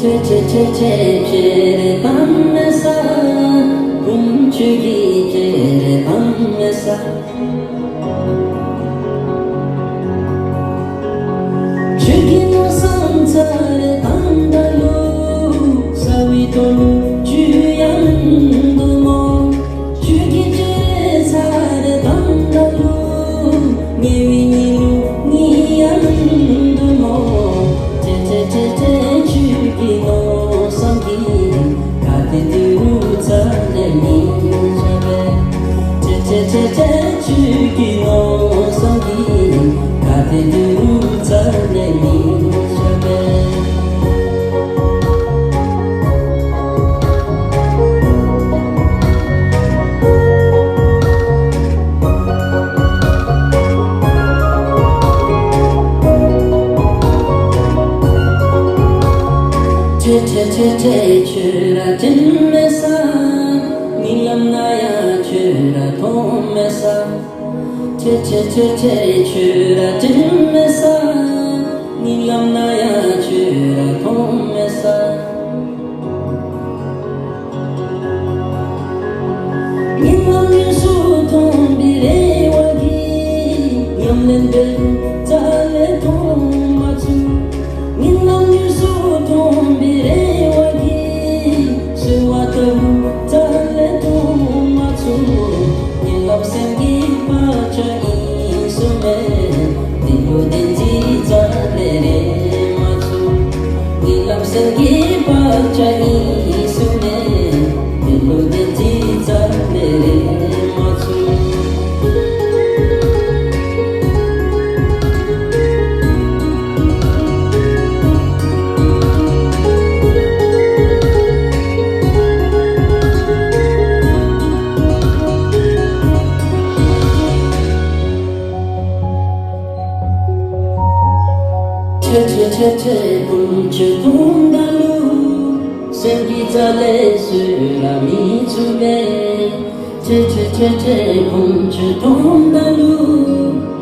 Pere Pamesa, Punchugi Pere Pamesa. Chugino Santare Pandalu, Savitolu, Juyandumo, Chugi Teresare Pandalu, Nivinilu, Niyandumo, Chugino Sangi, Katiru Zalemi Jabe, Chugino Sangi, Katiru Zalemi Jabe. Chura Timmesa, Nilam Naya Chura Tomesa. Chura Timmesa, Nilam Naya Chura Tomesa. Nilam Yusu Tombire Wagi, Yamlendel Tale Tomatu. Nilam Yusu Tombire Wagi, Suataru Tale Tomatu. Nilam Sengi Pacha Isume, Dio Denji Tale Matu. Nilam Sengi Pacha Isume, Dio Denji Tale Matu. Punche Tundalu, Sengitale Surami Tube. Punche Tundalu,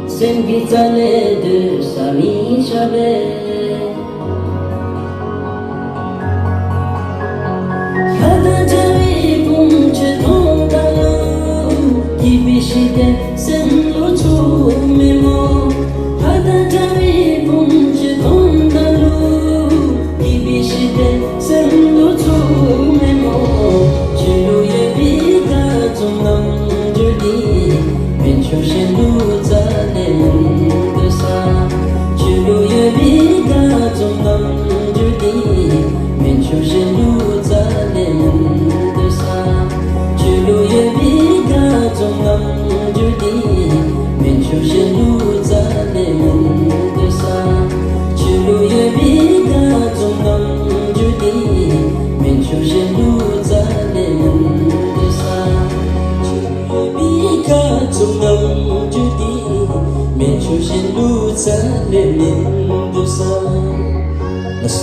Sengitale de Sami Jabe. Hadajari Punche Tundalu, Kibishide Senlutu Memo. Hadajari Punche Tundalu, Kibishide Senlutu Memo. Chilu Yevita Tunam Judi, Mencho Shenu Zalem Desa. Chilu Yevita Tunam Judi, Mencho Shenu Zalem Desa. Chilu Yevita Tunam Judi, Mencho Shenu Zalem Desa. Chilu Yevita Tunam Judi, Mencho Shenu Zalem Desa. Chilu Yevita Tunam Judi, Mencho Shenu Zalem Desa. Let's